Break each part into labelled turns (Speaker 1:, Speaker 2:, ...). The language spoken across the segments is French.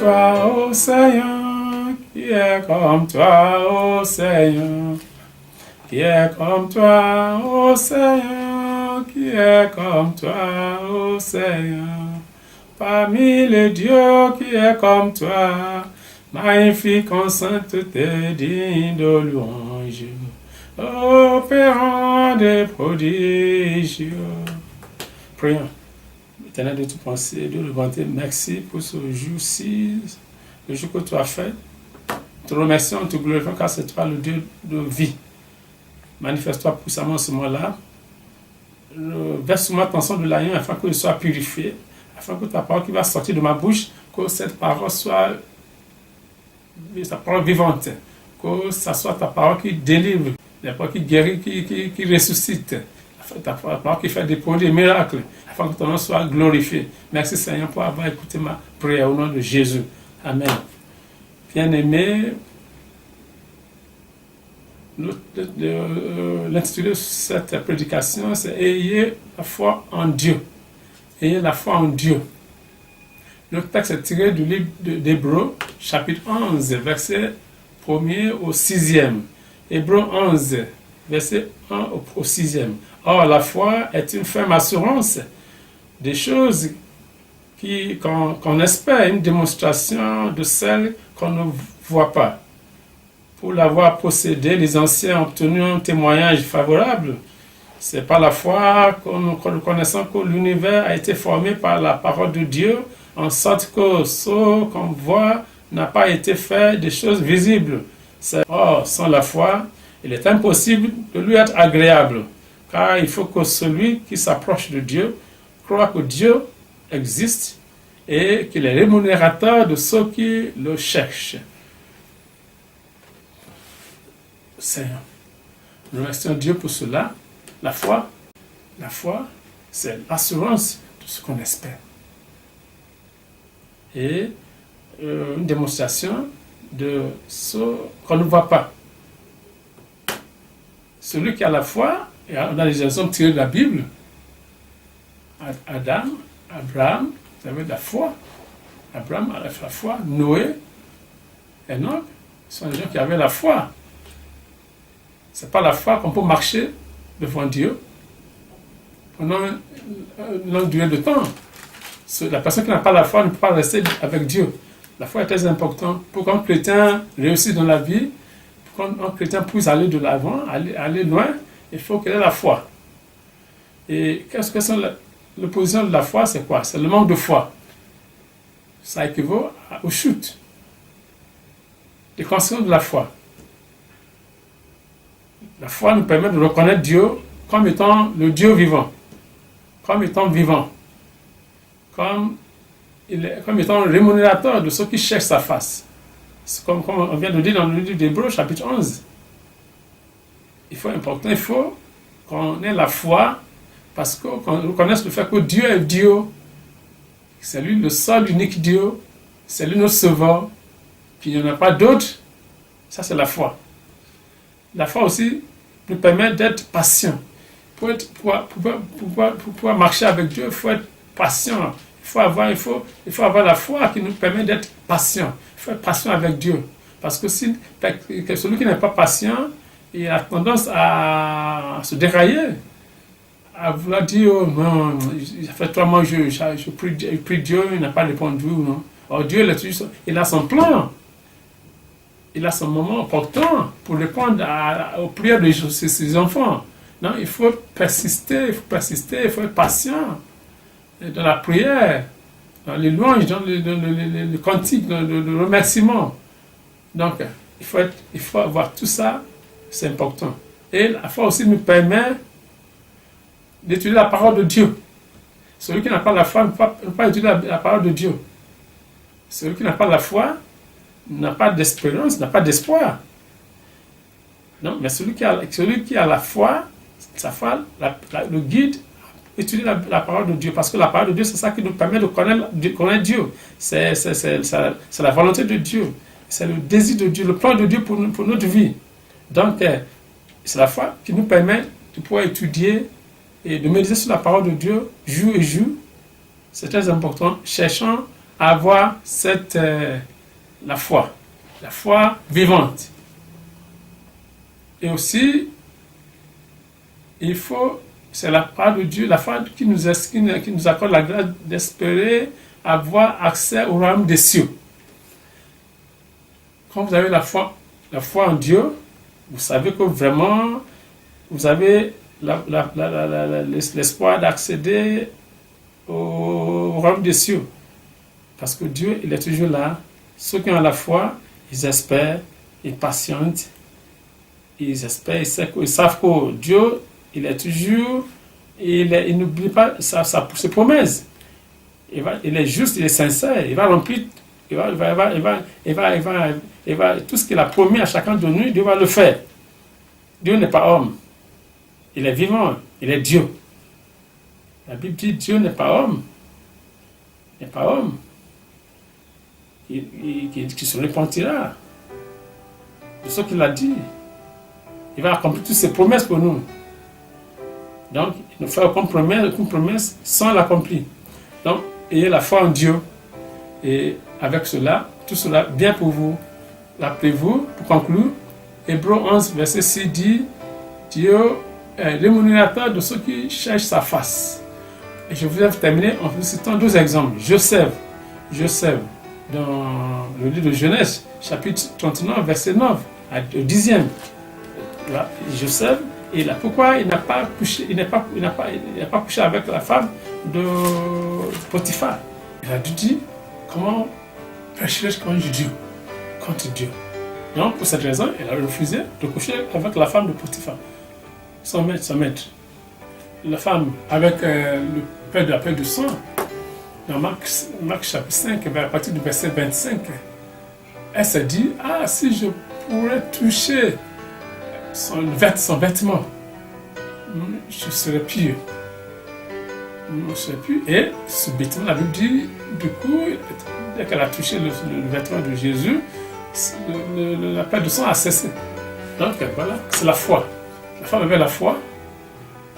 Speaker 1: toi, ô Seigneur? Qui est comme toi, ô Seigneur? Qui est comme toi, ô Seigneur? Qui est comme toi, ô Seigneur? Parmi les dieux, qui est comme toi? Magnifique en sainteté, digne de louange, opérant des prodiges. Prions. Éternel de toute pensée, de bonté, merci pour ce jour-ci, le jour que tu as fait. Te remercions, te glorifions car c'est toi le Dieu de vie. Manifeste-toi puissamment ce moment-là. Verse-moi ton sang de l'agneau afin que je sois purifié, afin que ta parole qui va sortir de ma bouche, que cette parole soit ta parole vivante, que ça soit ta parole qui délivre, la parole qui guérit, qui ressuscite, ta parole qui fait des produits, des miracles, afin que ton nom soit glorifié. Merci Seigneur pour avoir écouté ma prière au nom de Jésus. Amen. Bien-aimé, l'intitulé de cette prédication, c'est « Ayez la foi en Dieu ». Ayez la foi en Dieu. Le texte est tiré du livre d'Hébreux, chapitre 11, verset 1er au 6e. Hébreux 11, verset 1 au 6e. Or, la foi est une ferme assurance des choses qu'on espère, une démonstration de celles qu'on ne voit pas. Pour l'avoir possédé, les anciens ont obtenu un témoignage favorable. C'est par la foi que nous connaissons que l'univers a été formé par la parole de Dieu, en sorte que ce qu'on voit n'a pas été fait des choses visibles. Or, sans la foi, il est impossible de lui être agréable, car il faut que celui qui s'approche de Dieu croit que Dieu existe et qu'il est rémunérateur de ceux qui le cherchent. Seigneur, nous remercions Dieu pour cela. La foi, c'est l'assurance de ce qu'on espère. Et une démonstration de ce qu'on ne voit pas. Celui qui a la foi, et on a des exemples tirés de la Bible, Adam, Abraham, vous avez de la foi. Abraham avait la foi, Noé, Enoch, ce sont des gens qui avaient la foi. Ce n'est pas la foi qu'on peut marcher devant Dieu pendant une longue durée de temps. La personne qui n'a pas la foi ne peut pas rester avec Dieu. La foi est très importante pour qu'un chrétien réussisse dans la vie, pour qu'un chrétien puisse aller de l'avant, aller loin, il faut qu'il ait la foi. Et qu'est-ce que c'est l'opposition de la foi? C'est quoi? C'est le manque de foi. Ça équivaut aux chutes. Les conséquences de la foi. La foi nous permet de reconnaître Dieu comme étant le Dieu vivant, comme étant vivant, comme étant le rémunérateur de ceux qui cherchent sa face. C'est comme on vient de dire dans le livre d'Hébreux, chapitre 11. Il faut qu'on ait la foi parce qu'on reconnaisse le fait que Dieu est Dieu. C'est lui le seul unique Dieu. C'est lui notre sauveur. Qu'il n'y en a pas d'autre. Ça, c'est la foi. La foi aussi nous permet d'être patient. Pour pouvoir marcher avec Dieu, il faut être patient. Il faut avoir la foi qui nous permet d'être patient. Il faut être patient avec Dieu. Parce que celui qui n'est pas patient, il a tendance à se dérailler, à vouloir dire oh, non, ça fait 3 mois que je prie Dieu, il n'a pas répondu. Non. Or Dieu, il a son plan. Il a son moment opportun pour répondre aux prières de ses enfants. Non, il faut persister, il faut être patient dans la prière, dans les louanges, dans le cantique, dans le remerciement. Donc, il faut avoir tout ça, c'est important. Et la foi aussi nous permet d'étudier la parole de Dieu. Celui qui n'a pas la foi ne peut pas étudier la parole de Dieu. Celui qui n'a pas la foi n'a pas d'espérance, n'a pas d'espoir. Non, mais celui qui a la foi, sa foi le guide à étudier la parole de Dieu. Parce que la parole de Dieu, c'est ça qui nous permet de connaître Dieu. C'est la volonté de Dieu. C'est le désir de Dieu, le plan de Dieu pour notre vie. Donc, c'est la foi qui nous permet de pouvoir étudier et de méditer sur la parole de Dieu jour et jour. C'est très important. Cherchant à avoir la foi vivante. Et aussi, c'est la part de Dieu, la foi qui nous accorde la grâce d'espérer avoir accès au royaume des cieux. Quand vous avez la foi en Dieu, vous savez que vraiment, vous avez l'espoir d'accéder au royaume des cieux. Parce que Dieu, il est toujours là. Ceux qui ont la foi, ils espèrent, ils patientent, ils espèrent, ils savent que Dieu, il est toujours, il n'oublie pas ses promesses. Il est juste, il est sincère, il va remplir, tout ce qu'il a promis à chacun de nous, Dieu va le faire. Dieu n'est pas homme, il est vivant, il est Dieu. La Bible dit Dieu n'est pas homme, il n'est pas homme, qui se repentira de ce qu'il a dit. Il va accomplir toutes ses promesses pour nous. Donc, il ne fait aucune promesse sans l'accomplir. Donc, ayez la foi en Dieu. Et avec cela, tout cela bien pour vous. Rappelez-vous, pour conclure, Hébreux 11, verset 6 dit, Dieu est rémunérateur de ceux qui cherchent sa face. Et je voudrais terminer en vous citant deux exemples. Joseph, dans le livre de Genèse, chapitre 39, verset 9, au 10e. Joseph, et là, pourquoi il n'a pas couché avec la femme de Potiphar? Il a dit, comment pécherais-je contre Dieu? Donc, pour cette raison, il a refusé de coucher avec la femme de Potiphar, son maître. La femme avec le père de la paix du sang, dans Marc chapitre 5, à partir du verset 25, elle s'est dit, si je pourrais toucher son vêtement, je serais pieux. Et subitement, la Bible dit, du coup, dès qu'elle a touché le vêtement de Jésus, la paix de sang a cessé. Donc voilà, c'est la foi. La femme avait la foi,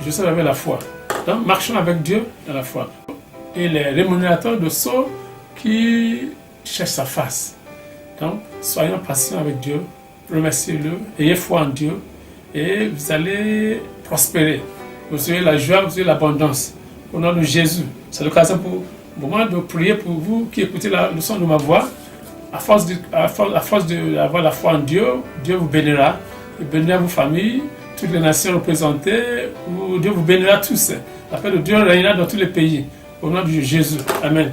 Speaker 1: Joseph avait la foi. Donc marchons avec Dieu dans la foi. Et les rémunérateurs de ceux qui cherchent sa face. Donc soyons patients avec Dieu, remerciez-le, ayez foi en Dieu et vous allez prospérer. Vous aurez la joie, vous aurez l'abondance. Au nom de Jésus. C'est l'occasion pour moi de prier pour vous qui écoutez le son de ma voix. À force d'avoir la foi en Dieu, Dieu vous bénira. Il bénira vos familles, toutes les nations représentées. Dieu vous bénira tous. La paix de Dieu régnera dans tous les pays. Au nom de Jésus. Amen.